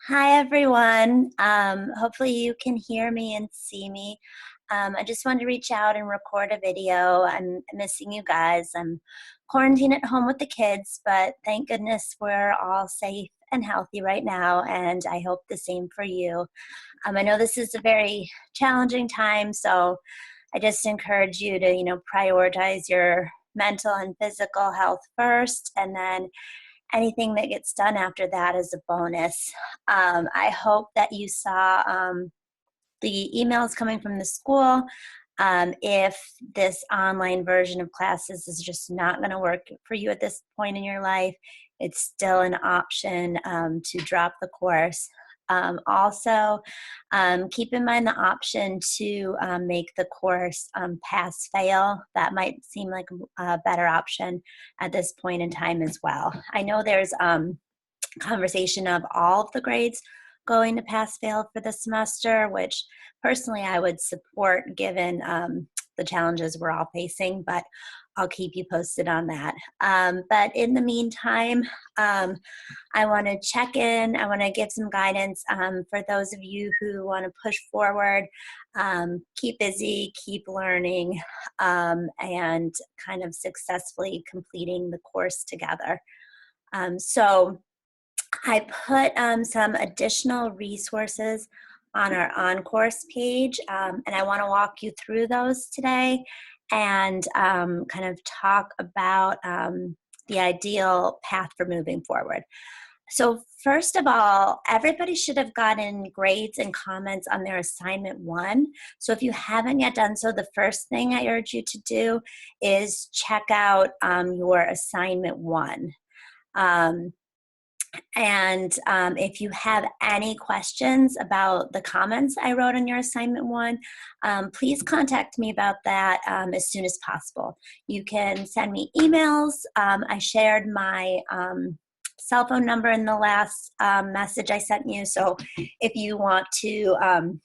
Hi, everyone. Hopefully you can hear me and see me. I just wanted to reach out and record a video. I'm missing you guys. I'm quarantined at home with the kids, but thank goodness we're all safe and healthy right now, and I hope the same for you. I know this is a very challenging time, so I just encourage you to, prioritize your mental and physical health first, and then anything that gets done after that is a bonus. I hope that you saw the emails coming from the school. If this online version of classes is just not going to work for you at this point in your life, it's still an option to drop the course. Also, keep in mind the option to make the course pass fail. That might seem like a better option at this point in time as well. I know there's conversation of all of the grades going to pass fail for the semester, which personally I would support given the challenges we're all facing, but I'll keep you posted on that. But in the meantime, I want to check in. I want to give some guidance for those of you who want to push forward, keep busy, keep learning, and kind of successfully completing the course together. So I put some additional resources on our on-course page, and I want to walk you through those today and kind of talk about the ideal path for moving forward. So first of all, everybody should have gotten grades and comments on their assignment 1. So if you haven't yet done so, the first thing I urge you to do is check out your assignment 1. And if you have any questions about the comments I wrote on your assignment 1, please contact me about that as soon as possible. You can send me emails. I shared my cell phone number in the last message I sent you. So if you want to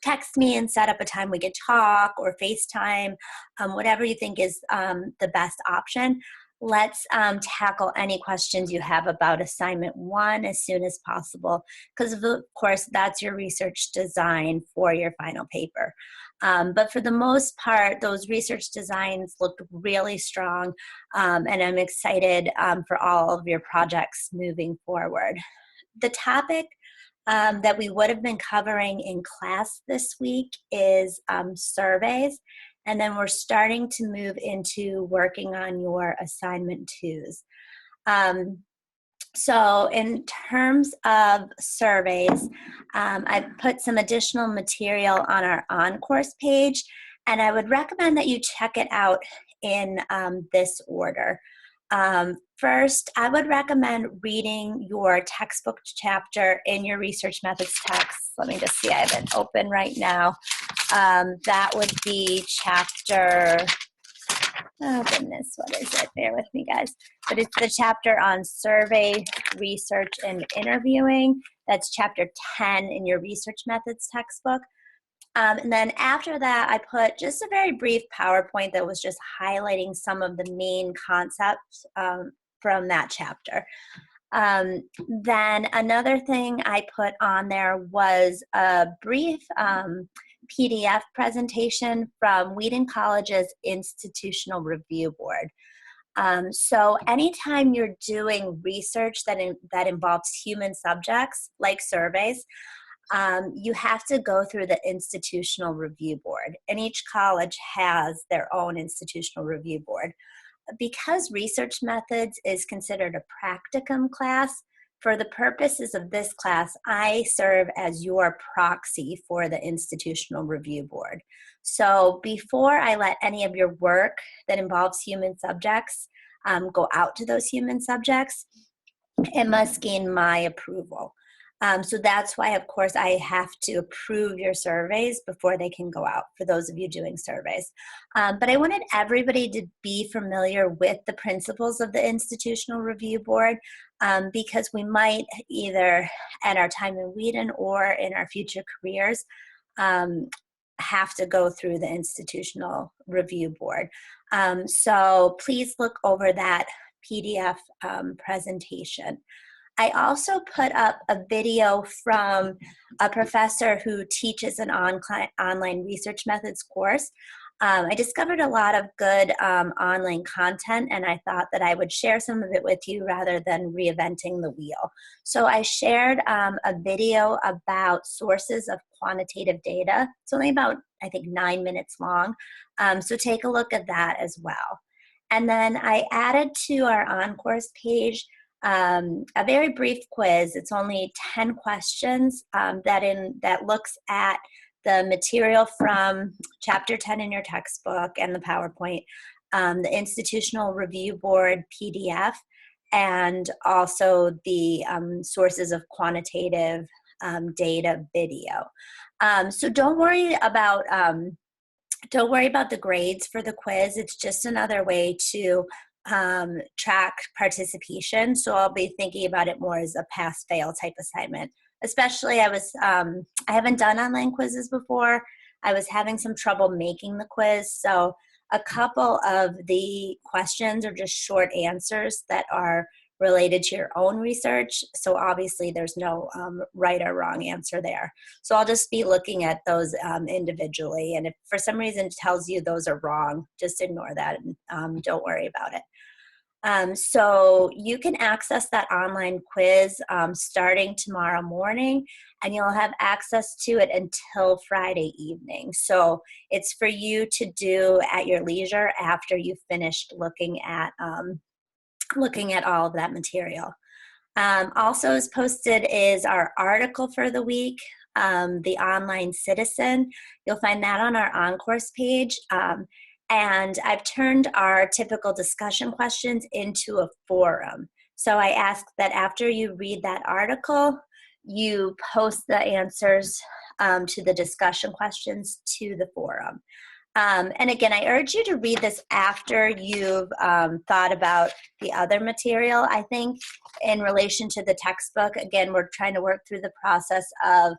text me and set up a time we could talk, or FaceTime, whatever you think is the best option. Let's tackle any questions you have about assignment 1 as soon as possible, because of course that's your research design for your final paper. But for the most part, those research designs look really strong, and I'm excited for all of your projects moving forward. The topic that we would have been covering in class this week is surveys. And then we're starting to move into working on your assignment 2s. So in terms of surveys, I've put some additional material on our on-course page, and I would recommend that you check it out in this order. First, I would recommend reading your textbook chapter in your research methods text. Let me just see, I have it open right now. That would be chapter, oh goodness, what is it? Bear with me, guys. But it's the chapter on survey, research, and interviewing. That's chapter 10 in your research methods textbook. And then after that, I put just a very brief PowerPoint that was just highlighting some of the main concepts from that chapter. Then another thing I put on there was a brief PDF presentation from Wheaton College's Institutional Review Board. So anytime you're doing research that involves human subjects, like surveys, you have to go through the Institutional Review Board, and each college has their own Institutional Review Board. Because research methods is considered a practicum class, for the purposes of this class, I serve as your proxy for the Institutional Review Board. So before I let any of your work that involves human subjects go out to those human subjects, it must gain my approval. So that's why, of course, I have to approve your surveys before they can go out, for those of you doing surveys. But I wanted everybody to be familiar with the principles of the Institutional Review Board, because we might either at our time in Wheaton or in our future careers have to go through the Institutional Review Board. So please look over that PDF presentation. I also put up a video from a professor who teaches an online research methods course. I discovered a lot of good online content, and I thought that I would share some of it with you rather than reinventing the wheel. So I shared a video about sources of quantitative data. It's only about, I think, 9 minutes long. So take a look at that as well. And then I added to our OnCourse page a very brief quiz. It's only 10 questions that looks at the material from chapter 10 in your textbook and the PowerPoint, the Institutional Review Board PDF, and also the sources of quantitative data video. So don't worry about the grades for the quiz. It's just another way to track participation. So I'll be thinking about it more as a pass-fail type assignment. Especially I haven't done online quizzes before. I was having some trouble making the quiz. So a couple of the questions are just short answers that are related to your own research. So obviously there's no right or wrong answer there. So I'll just be looking at those individually. And if for some reason it tells you those are wrong, just ignore that and don't worry about it. So you can access that online quiz starting tomorrow morning, and you'll have access to it until Friday evening. So it's for you to do at your leisure after you've finished looking at all of that material. Also as posted is our article for the week, The Online Citizen. You'll find that on our OnCourse page. And I've turned our typical discussion questions into a forum. So I ask that after you read that article, you post the answers to the discussion questions to the forum. And again, I urge you to read this after you've thought about the other material. I think in relation to the textbook, again, we're trying to work through the process of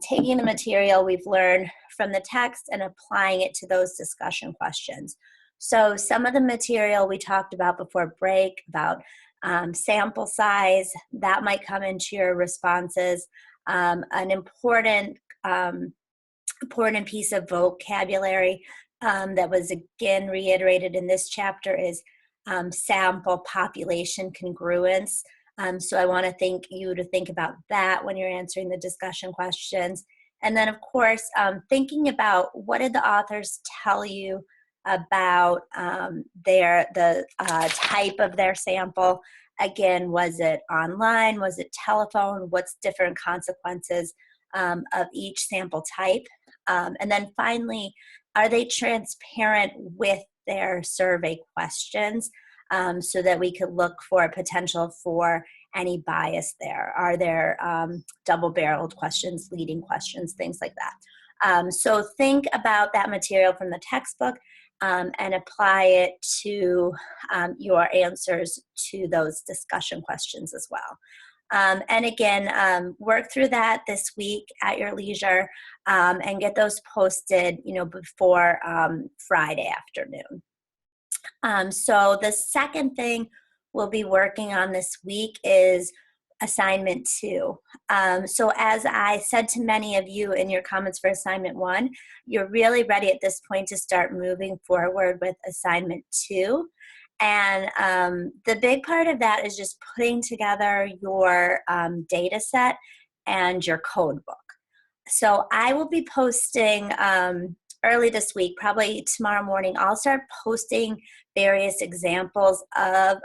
taking the material we've learned from the text and applying it to those discussion questions. So some of the material we talked about before break, about sample size, that might come into your responses. An important piece of vocabulary that was again reiterated in this chapter is sample population congruence. So I want to think about that when you're answering the discussion questions. And then of course, thinking about what did the authors tell you about the type of their sample. Again, was it online? Was it telephone? What's different consequences of each sample type? And then finally, are they transparent with their survey questions so that we could look for potential for any bias there? Are there double-barreled questions, leading questions, things like that? So think about that material from the textbook and apply it to your answers to those discussion questions as well. And again, work through that this week at your leisure and get those posted, before Friday afternoon. So the second thing we'll be working on this week is assignment 2. So as I said to many of you in your comments for assignment 1, you're really ready at this point to start moving forward with assignment 2. And the big part of that is just putting together your data set and your code book. So I will be posting early this week, probably tomorrow morning. I'll start posting various examples of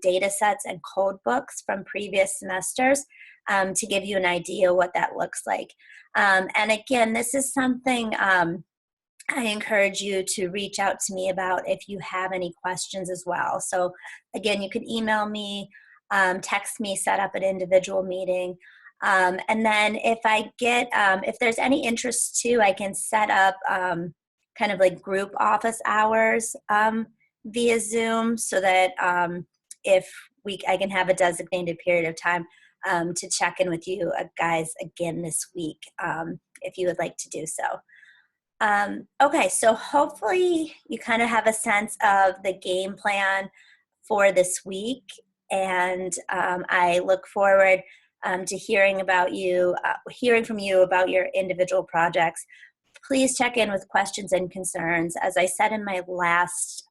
data sets and code books from previous semesters to give you an idea what that looks like. And again, this is something I encourage you to reach out to me about if you have any questions as well. So again, you can email me, text me, set up an individual meeting. And then if there's any interest too, I can set up kind of like group office hours via Zoom so that I can have a designated period of time to check in with you guys again this week if you would like to do so. Okay, so hopefully you kind of have a sense of the game plan for this week. and I look forward to hearing from you about your individual projects. Please check in with questions and concerns. As I said in my last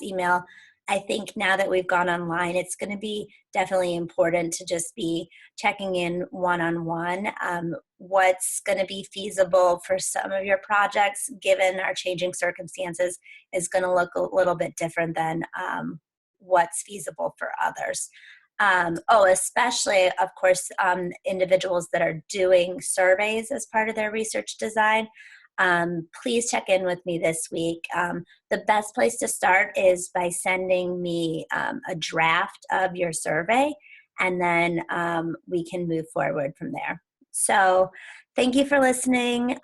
email, I think now that we've gone online, it's going to be definitely important to just be checking in one-on-one. What's going to be feasible for some of your projects, given our changing circumstances, is going to look a little bit different than what's feasible for others. Especially, of course, individuals that are doing surveys as part of their research design. Please check in with me this week. The best place to start is by sending me a draft of your survey, and then we can move forward from there. So thank you for listening.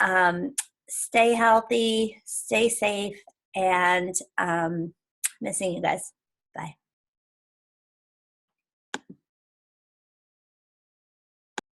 Stay healthy, stay safe, and missing you guys.